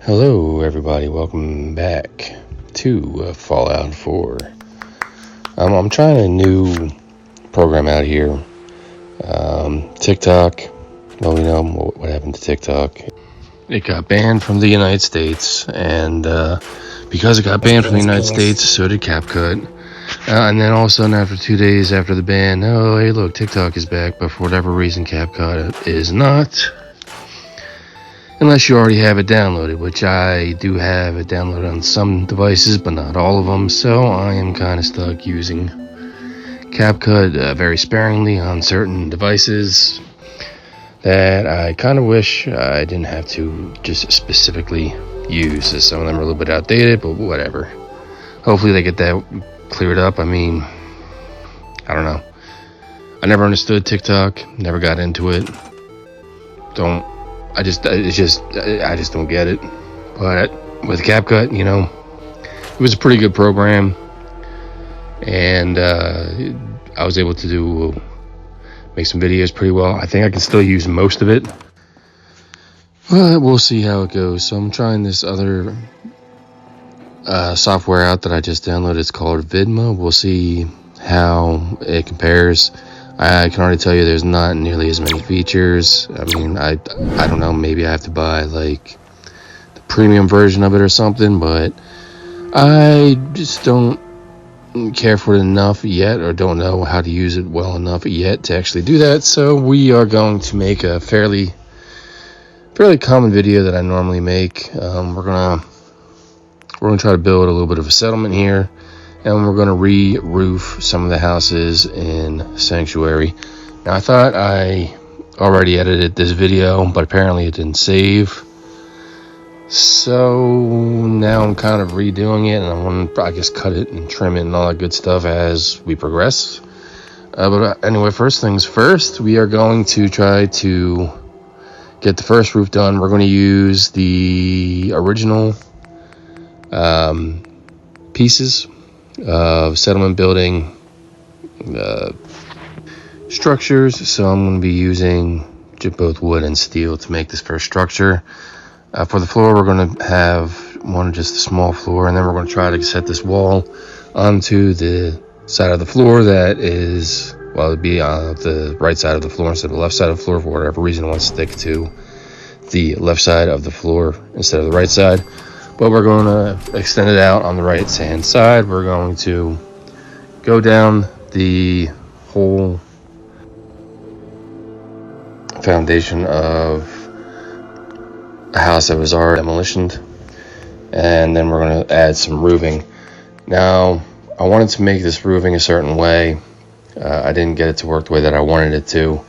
Hello everybody, welcome back to Fallout 4. I'm trying a new program out here. TikTok, well, we know what happened to TikTok. It got banned from the United States, and because it got banned from the United States, so did CapCut. And then all of a sudden, after 2 days after the ban, oh hey look, TikTok is back, but for whatever reason CapCut is not. Unless you already have it downloaded, which I do have it downloaded on some devices, but not all of them. So I am kind of stuck using CapCut very sparingly on certain devices that I kind of wish I didn't have to just specifically use. Some of them are a little bit outdated, but whatever. Hopefully they get that cleared up. I mean, I don't know. I never understood TikTok, never got into it. I just don't get it. But with CapCut, it was a pretty good program, and I was able to make some videos pretty well. I think I can still use most of it, but we'll see how it goes. So I'm trying this other software out that I just downloaded. It's called Vidma. We'll see how it compares. I can already tell you there's not nearly as many features. I mean, I don't know, maybe I have to buy like the premium version of it or something, but I just don't care for it enough yet, or don't know how to use it well enough yet to actually do that. So we are going to make a fairly common video that I normally make. We're gonna try to build a little bit of a settlement here, and we're going to re-roof some of the houses in Sanctuary. Now, I thought I already edited this video, but apparently it didn't save. So now I'm kind of redoing it, and I want to, I guess, cut it and trim it and all that good stuff as we progress. But anyway, first things first, we are going to try to get the first roof done. We're going to use the original pieces of settlement building structures. So I'm going to be using both wood and steel to make this first structure. For the floor, we're going to have just a small floor, and then we're going to try to set this wall onto the side of the floor that is, well, it'd be on the right side of the floor instead of the left side of the floor. For whatever reason, I want to stick to the left side of the floor instead of the right side. But we're going to extend it out on the right hand side. We're going to go down the whole foundation of a house that was already demolished, and then we're going to add some roofing. Now, I wanted to make this roofing a certain way. I didn't get it to work the way that I wanted it to.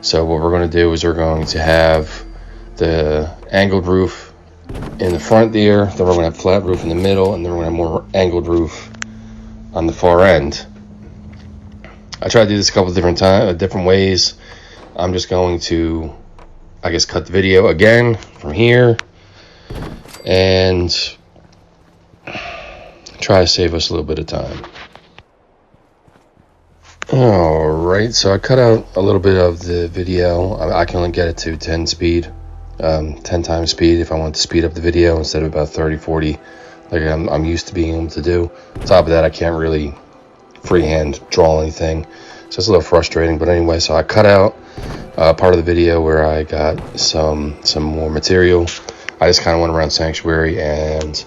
So what we're going to do is we're going to have the angled roof in the front there, then we're going to have flat roof in the middle, and then we're going to have more angled roof on the far end. I tried to do this a couple of different ways. I'm just going to, I guess, cut the video again from here and try to save us a little bit of time. Alright, so I cut out a little bit of the video. I can only get it to 10 speed. 10 times speed if I want to speed up the video instead of about 30-40 like I'm used to being able to do. On top of that, I can't really freehand draw anything, so it's a little frustrating. But anyway, so I cut out part of the video where I got some more material. I just kind of went around Sanctuary and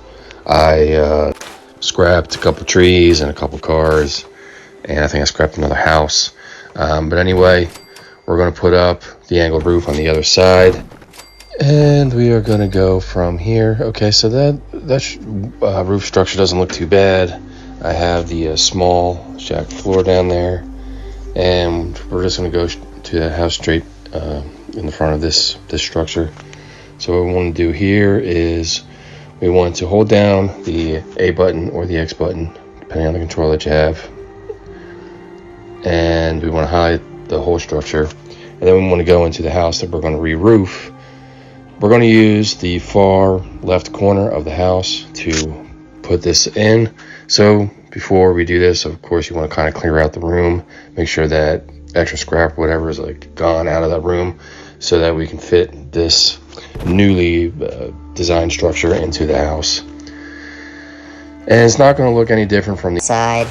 I scrapped a couple trees and a couple cars, and I think I scrapped another house. But anyway, we're going to put up the angled roof on the other side. And we are going to go from here. Okay, so that roof structure doesn't look too bad. I have the small shack floor down there, and we're just going to go to that house straight in the front of this structure. So what we want to do here is we want to hold down the A button or the X button, depending on the control that you have, and we want to hide the whole structure. And then we want to go into the house that we're going to re-roof. We're going to use the far left corner of the house to put this in. So before we do this, of course, you want to kind of clear out the room, make sure that extra scrap, whatever, is like gone out of that room. so that we can fit this newly designed structure into the house. And it's not going to look any different from the side.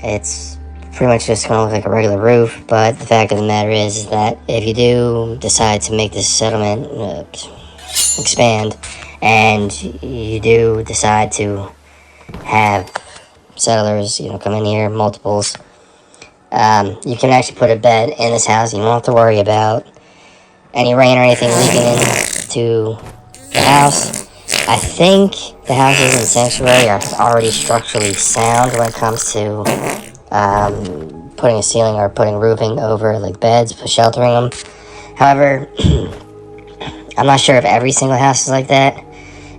It's pretty much just going to look like a regular roof, but the fact of the matter is that if you do decide to make this settlement expand, and you do decide to have settlers, come in here, multiples, you can actually put a bed in this house. You don't have to worry about any rain or anything leaking into the house. I think the houses in Sanctuary are already structurally sound when it comes to putting a ceiling or putting roofing over like beds for sheltering them. However, I'm not sure if every single house is like that,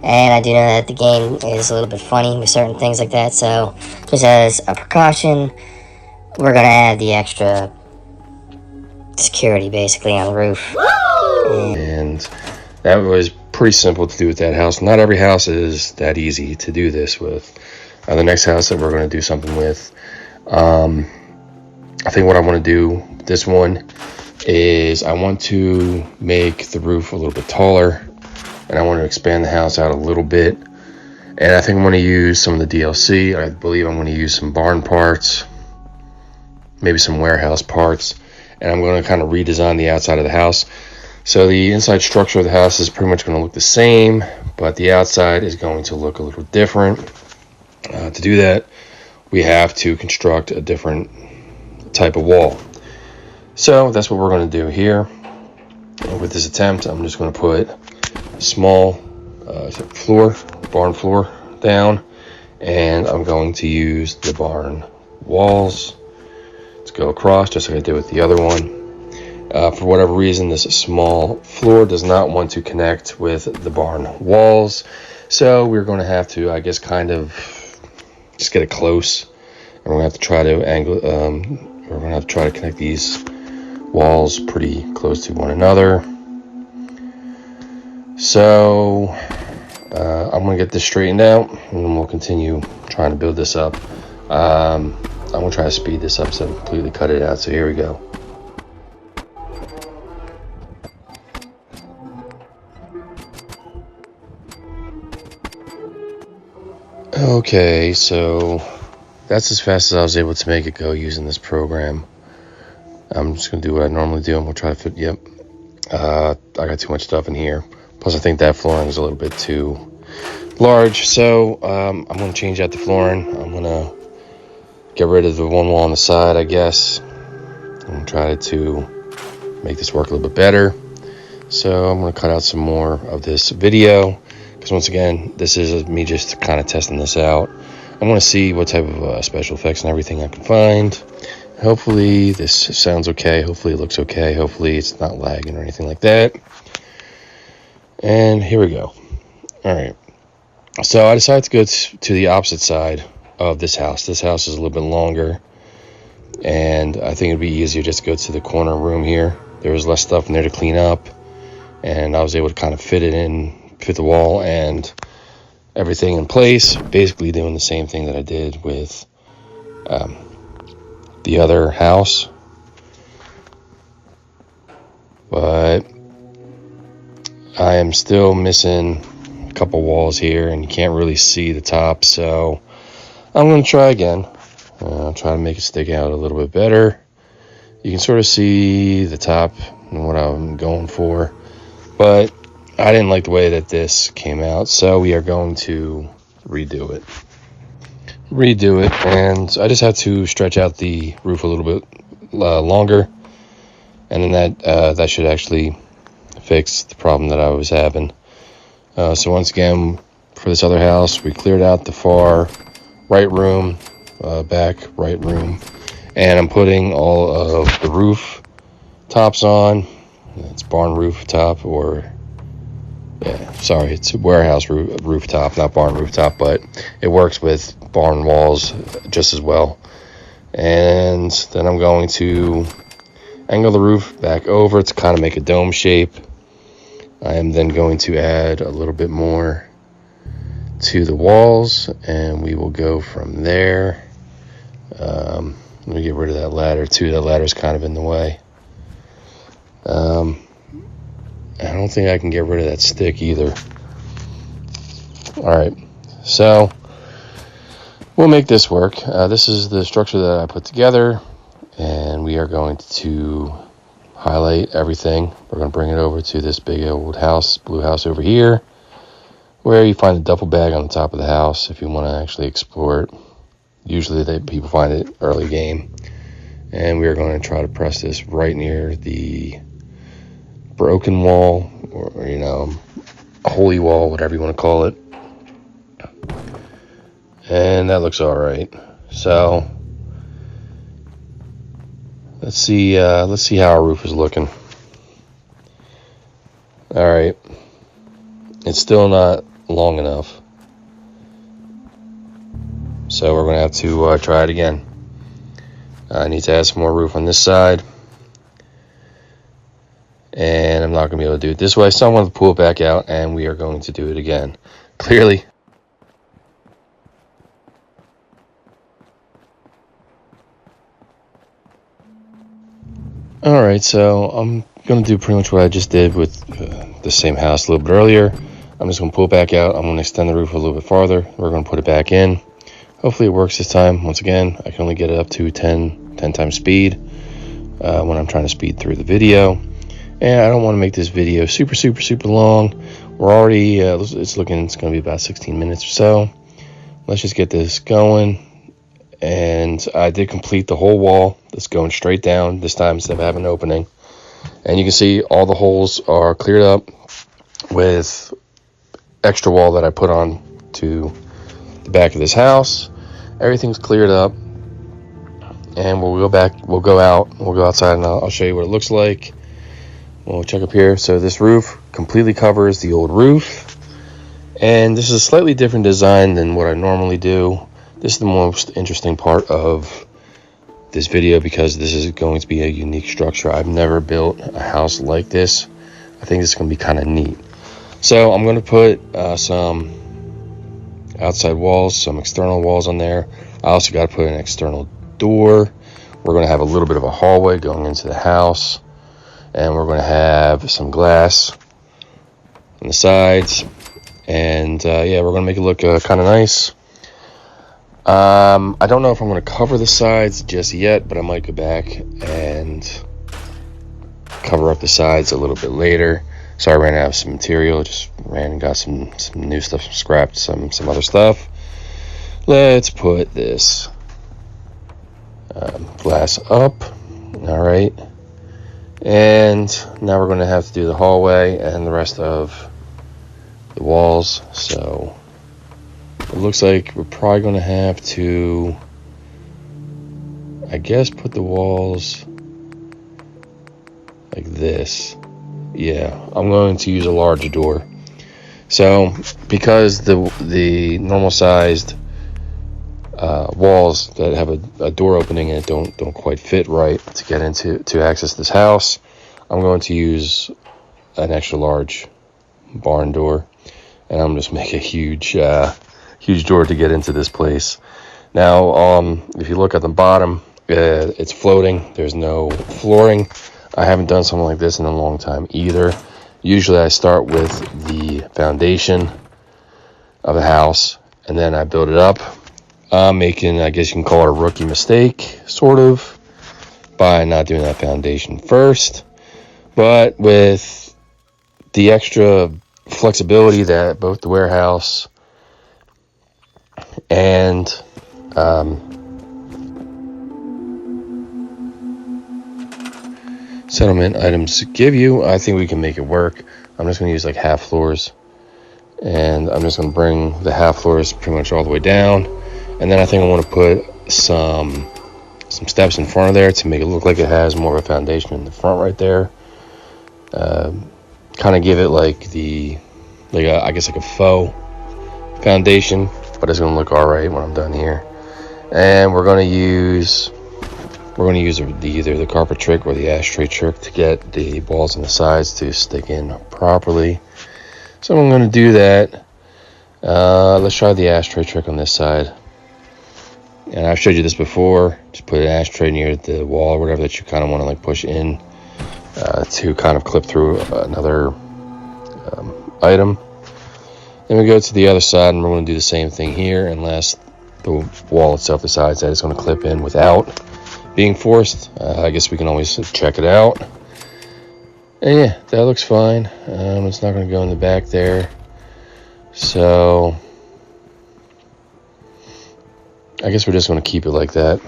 and I do know that the game is a little bit funny with certain things like that, so just as a precaution, we're going to add the extra security basically on the roof. And that was pretty simple to do with that house. Not every house is that easy to do this with. The next house that we're going to do something with, I think what I want to do, this one, is I want to make the roof a little bit taller, and I want to expand the house out a little bit. And I think I'm going to use some of the DLC. I believe I'm going to use some barn parts, maybe some warehouse parts, and I'm going to kind of redesign the outside of the house. So the inside structure of the house is pretty much going to look the same, but the outside is going to look a little different. To do that, we have to construct a different type of wall. So that's what we're going to do here. With this attempt, I'm just going to put a small barn floor down, and I'm going to use the barn walls to go across, just like I did with the other one. For whatever reason, this small floor does not want to connect with the barn walls, so we're going to have to, I guess, kind of just get it close, and we're going to have to try to we're going to have to try to connect these walls pretty close to one another. So I'm going to get this straightened out, and then we'll continue trying to build this up. I'm going to try to speed this up so I completely cut it out. So here we go. Okay, so that's as fast as I was able to make it go using this program. I'm just going to do what I normally do, and we'll try to fit, yep. I got too much stuff in here. Plus, I think that flooring is a little bit too large. So I'm going to change out the flooring. I'm going to get rid of the one wall on the side, I guess. I'm going to try to make this work a little bit better. So I'm going to cut out some more of this video, because once again, this is me just kind of testing this out. I want to see what type of special effects and everything I can find. Hopefully this sounds okay. Hopefully it looks okay. Hopefully it's not lagging or anything like that. And here we go. All right. So I decided to go to the opposite side of this house. This house is a little bit longer, and I think it'd be easier just to go to the corner room here. There was less stuff in there to clean up, and I was able to kind of fit the wall and everything in place, basically doing the same thing that I did with the other house. But I am still missing a couple walls here, and you can't really see the top, so I'm going to try again. I'll try to make it stick out a little bit better. You can sort of see the top and what I'm going for, but I didn't like the way that this came out, so we are going to redo it. And I just had to stretch out the roof a little bit longer, and then that should actually fix the problem that I was having. So once again, for this other house, we cleared out the far right room, back right room, and I'm putting all of the roof tops on. It's barn rooftop, it's warehouse rooftop, not barn rooftop, but it works with barn walls just as well. And then I'm going to angle the roof back over to kind of make a dome shape. I am then going to add a little bit more to the walls, and we will go from there. Let me get rid of that ladder too. That ladder is kind of in the way. I don't think I can get rid of that stick either. Alright, so we'll make this work. This is the structure that I put together, and we are going to highlight everything. We're going to bring it over to this big old house, blue house over here, where you find a duffel bag on the top of the house if you want to actually explore it. Usually people find it early game. And we are going to try to press this right near the broken wall, or holy wall, whatever you want to call it. And that looks all right. So let's see how our roof is looking. All right, it's still not long enough, so we're going to have to try it again. I need to add some more roof on this side, and I'm not going to be able to do it this way, so I'm going to pull it back out, and we are going to do it again. Clearly. Alright, so I'm going to do pretty much what I just did with the same house a little bit earlier. I'm just going to pull it back out. I'm going to extend the roof a little bit farther. We're going to put it back in. Hopefully it works this time. Once again, I can only get it up to 10 times speed when I'm trying to speed through the video. And I don't want to make this video super long. We're already, it's going to be about 16 minutes or so. Let's just get this going. And I did complete the whole wall. That's going straight down this time instead of having an opening. And you can see all the holes are cleared up with extra wall that I put on to the back of this house. Everything's cleared up. And we'll go outside, and I'll show you what it looks like. We'll check up here. So this roof completely covers the old roof. And this is a slightly different design than what I normally do. This is the most interesting part of this video because this is going to be a unique structure. I've never built a house like this. I think it's going to be kind of neat. So I'm going to put some outside walls, some external walls on there. I also got to put an external door. We're going to have a little bit of a hallway going into the house. And we're going to have some glass on the sides. And yeah, we're going to make it look kind of nice. I don't know if I'm going to cover the sides just yet, but I might go back and cover up the sides a little bit later. So I ran out of some material, just ran and got some new stuff, scrapped some other stuff. Let's put this glass up. All right. And now we're going to have to do the hallway and the rest of the walls. So it looks like we're probably going to have to, I guess, put the walls like this. Yeah, I'm going to use a larger door. So because the normal sized walls that have a door opening in it don't quite fit right to get into to access this house, I'm going to use an extra large barn door, and I'm just make a huge door to get into this place. Now, if you look at the bottom, it's floating. There's no flooring. I haven't done something like this in a long time either. Usually I start with the foundation of a house and then I build it up. I'm making, I guess you can call it a rookie mistake, sort of, by not doing that foundation first. But with the extra flexibility that both the warehouse and settlement items give you, I think we can make it work. I'm just going to use like half floors, and I'm just going to bring the half floors pretty much all the way down, and then I think I want to put some steps in front of there to make it look like it has more of a foundation in the front right there. Kind of give it like I guess like a faux foundation, but it's going to look all right when I'm done here. And we're going to use either the carpet trick or the ashtray trick to get the balls on the sides to stick in properly. So I'm going to do that. Let's try the ashtray trick on this side. And I've showed you this before. Just put an ashtray near the wall or whatever that you kind of want to like push in to kind of clip through another item. Then we go to the other side, and we're going to do the same thing here, unless the wall itself decides that it's going to clip in without being forced. I guess we can always check it out. And yeah, that looks fine. It's not going to go in the back there. So I guess we're just going to keep it like that.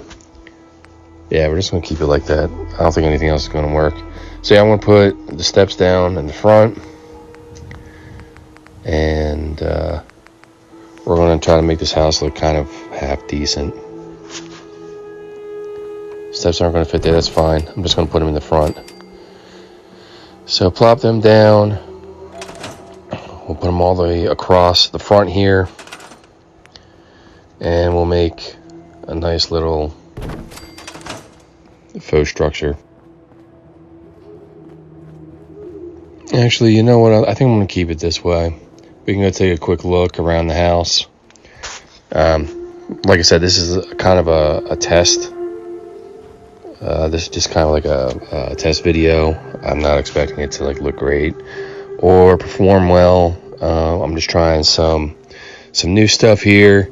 Yeah, we're just going to keep it like that. I don't think anything else is going to work. So yeah, I'm going to put the steps down in the front. And we're going to try to make this house look kind of half decent. Steps aren't going to fit there, that's fine. I'm just going to put them in the front. So plop them down. We'll put them all the way across the front here. And we'll make a nice little faux structure. Actually, you know what? I think I'm going to keep it this way. We can go take a quick look around the house. Like I said, this is kind of a test. This is just kind of like a test video. I'm not expecting it to like look great or perform well. I'm just trying some new stuff here.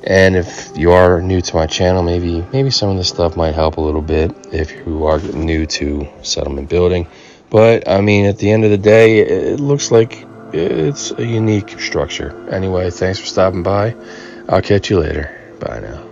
And if you are new to my channel, maybe some of this stuff might help a little bit if you are new to settlement building. But I mean, at the end of the day, it looks like it's a unique structure. Anyway, thanks for stopping by. I'll catch you later. Bye now.